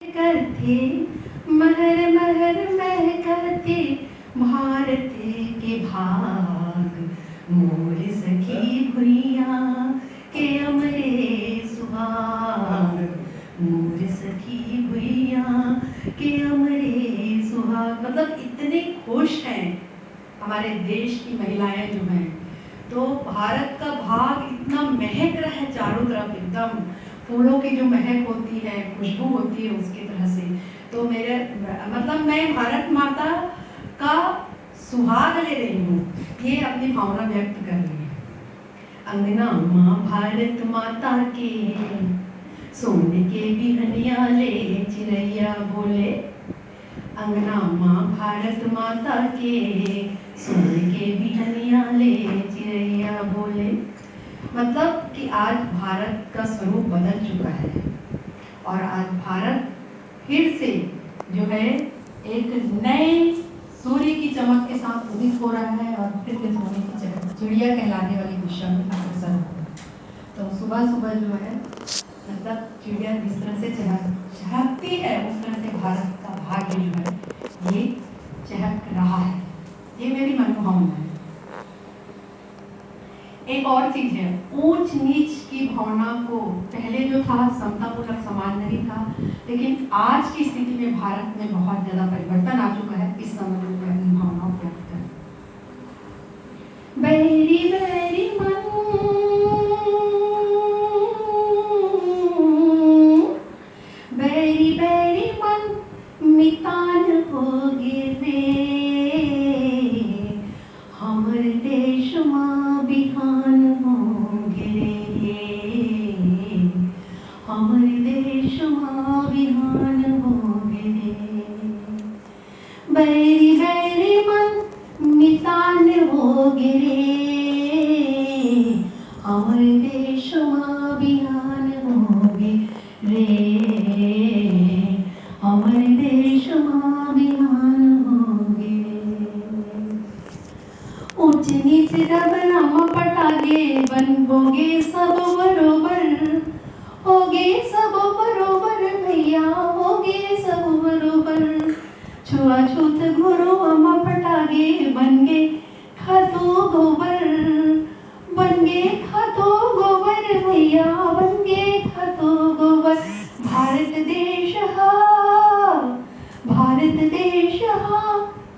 करते महर महर महकते भारत के भाग, मोर सखी भुइया के अमरे सुहाग, मोर सखी भुइया के अमरे सुहाग। मतलब इतने खुश हैं हमारे देश की महिलाएं जो हैं, तो भारत का भाग इतना महक रहा है चारों तरफ, एकदम फूलों की जो महक होती है, खुशबू होती है उसकी तरह से। तो मेरे मतलब मैं भारत माता का सुहाग ले रही हूँ, ये अपनी भावना व्यक्त कर रही है। अंगना माँ भारत माता के, सोने के बिहनिया ले चिड़ैया बोले। अंगना माँ भारत माता के, सोने के बिहनिया ले चिड़ैया बोले। मतलब कि आज भारत का स्वरूप बदल चुका है और आज भारत फिर से जो है एक नए सूर्य की चमक के साथ उदित हो रहा है और फिर से सोने की चमक, चिड़िया कहलाने वाली दिशा में अग्रसर हो रहा है। तो सुबह सुबह जो है मतलब चिड़िया जिस तरह से चहकती है, उस तरह से भारत का भाग्य जो है ये चहक रहा है। ये मेरी मनोभावना है। एक और चीज है, ऊंच नीच की भावना को पहले जो था समतापूर्वक समाज नहीं था, लेकिन आज की स्थिति में भारत में बहुत ज्यादा परिवर्तन आ चुका है। इस समय में मैं अपनी भावनाओं को व्यक्त करूं। बैरी बैरी मन, बैरी बैरी मन मितान हो गिरे, हमर देश माँ बिहान होंगे रे, हमर देश माँ बिहान होंगे रे। बैरी बैरी मन मितान हो गिरे, हमर देश माँ बिहान होंगे रे, हमर देश माँ बिहान होंगे। ऊंच नीच रब नाम पटागे, बन होगे सब बरोबर, होगे सब बरोबर भैया, होगे सब बरोबर। छुआछूत घोरो अमा पटागे, बन गे खातो गोबर, बन गे खातो गोबर भैया, बन गे खातो गोबर। भारत देश हा, भारत देश हा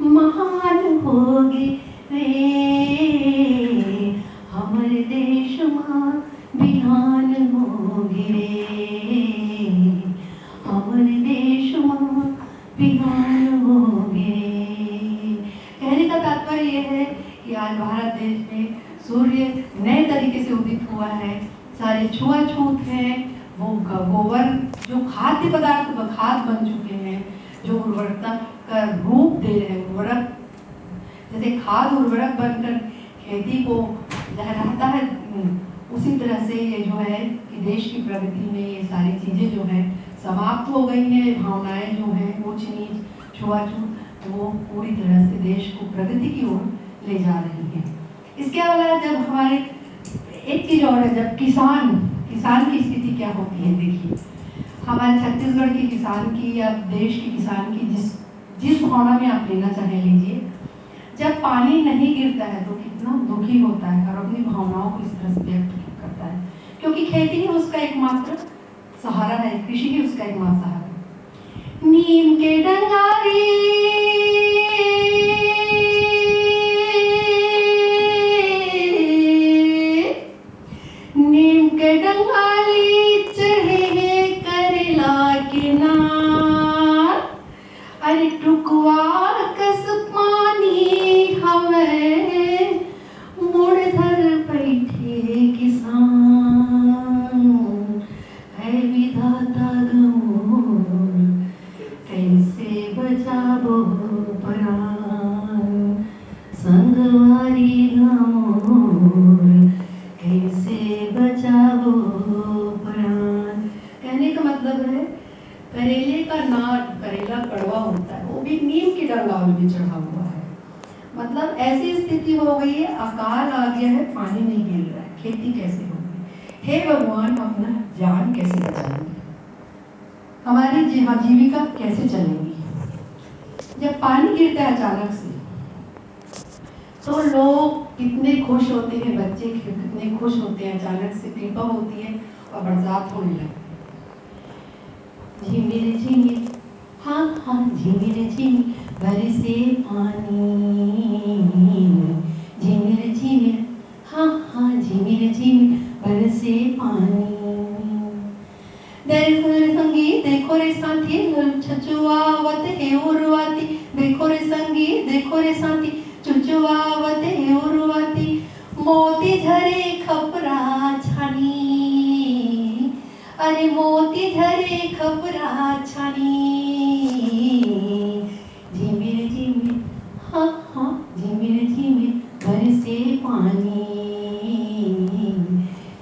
महान होगे रे, हमर देश माँ बिहान होगे रे, हमर देश माँ बिहान होगे। कहने का तात्पर्य यह है कि आज भारत देश में सूर्य नए तरीके से उदित हुआ है। सारे छुआछूत हैं, वो गोबर जो खाद्य पदार्थ खाद बन चुके हैं, जो उर्वरकता का रूप दे रहे हैं, उर्वरक जैसे खाद उर्वरक बनकर खेती को लहराता है, उसी तरह से ये जो है कि देश की प्रगति में ये सारी चीजें जो है समाप्त हो गई हैं। भावनाएं जो हैं ऊंच नीच छुआछूत, वो पूरी तरह से देश को प्रगति की ओर ले जा रही हैं। इसके अलावा जब हमारे एक चीज और है, जब किसान की स्थिति क्या होती है, देखिए हमारे छत्तीसगढ़ के किसान की या देश के किसान की जिस भावना में आप लेना चाहे लीजिए। जब पानी नहीं गिरता है तो कितना दुखी होता है और अपनी भावनाओं को इस तरह से व्यक्त करता है, क्योंकि खेती ही उसका एकमात्र सहारा है, कृषि ही उसका एकमात्र सहारा है। नीम के डंगारी, नीम के डंगारी चढ़े करेला किनार, अरे टुकवा कस पानी हमें मुड़धर बैठे किसान, है विधाता गमोर कैसे बचाबो प्राण, संगवारी गमोर कैसे बचाबो प्राण। कहने का मतलब है करेले का नार, करेला कड़वा होता है, वो भी नीम की डंगाल में चढ़ा हुआ है। मतलब ऐसी स्थिति हो गई है, अकाल आ गया है, पानी नहीं गिर रहा है, खेती कैसे होगी? हे भगवान, अपना जान कैसे बचाएंगे? हमारी जीविका कैसे चलेगी? जब पानी गिरता है अचानक से तो लोग कितने खुश होते हैं, बच्चे कितने खुश होते हैं, अचानक से कृपा होती है और बरसात होने लगती है। झिमिर झिमिर, हाँ हाँ झिमिर झिमिर बरसे पानी, झिमिर झिमिर, हाँ हाँ झिमिर झिमिर बरसे पानी। देखो रे संगीत देखो रे साथी, छुछुआवत है उर्वाती, देखो रे संगीत देखो रे साथी, छुछुआवत है उर्वाती, मोती झरे खपरा छानी, अरे मोती झरे खपरा छानी। झिमिर झिमिर, हाँ हाँ झिमिर झिमिर बरसे पानी,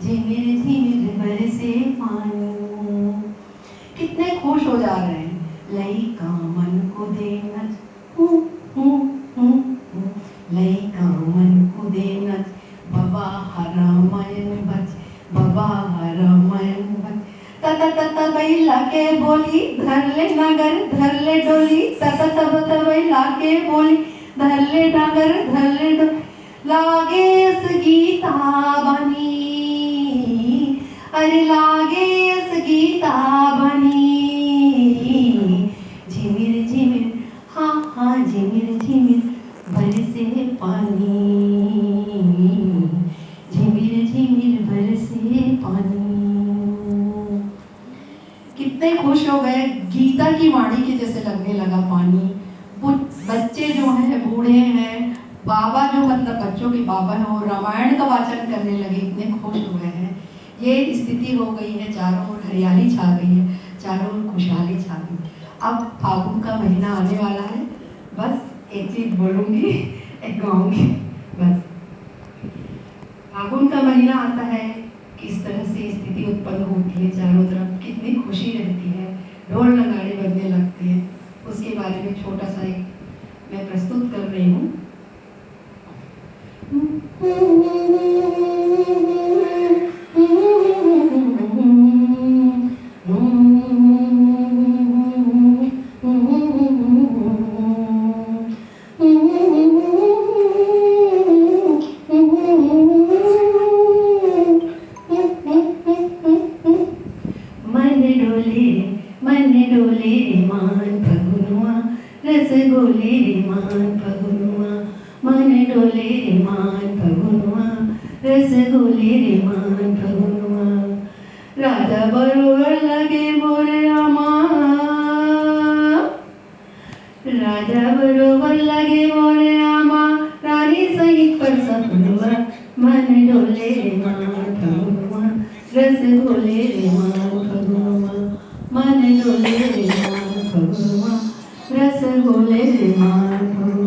झिमिर झिमिर बरसे पानी। कितने खुश हो जा रहे हैं। लइका मन को देनच, लइका मन को देनच, बाबा हरमयन बच, बाबा हरमयन बच। तत तत बैला के बोली धर ले नगर धर ले डोली, तत तत बैला के बोली धर ले नगर धर ले डोली। लागे अस गीता बनी, अरे लागे अस गीता बनी। झिमिर झिमिर, हाँ हाँ झिमिर झिमिर बरसे पानी, झिमिर झिमिर बरसे पानी। कितने खुश हो गए, गीता की वाणी के जैसे लगने लगा पानी। बच्चे जो हैं, बूढ़े हैं, बाबा जो मतलब बच्चों के बाबा हैं, वो रामायण का वाचन करने लगे, इतने खुश हो गए हैं। ये स्थिति हो गई है, चारों ओर हरियाली छा गई है, चारों ओर खुशहाली छा गई। अब फागुन का महीना आने वाला है, बस एक चीज बोलूंगी, एक गाऊंगी बस। फागुन का महीना आता है, किस तरह से स्थिति उत्पन्न होती है, चारों तरफ कितनी खुशी रहती है, ढोल नगाड़े बजने लगते हैं, उसके बारे में छोटा सा एक मैं प्रस्तुत कर रही हूँ। मन डोले रे मान फगुनुआ, रसगोले रे मान फगुनुआ, मन डोले रे मान फगुनुआ, रसगोले रे मान फगुनुआ। राजा बरोबर लगे मोरे रामा, राजा बरोबर लगे मोरे रामा, रानी सहित पर सपनुआ, मन डोले रे मान फगुनुआ, रसगोले रे मान फगुनुआ, मन डोले रे मान फगुनुआ, रसगोले रे मान फगुनुआ।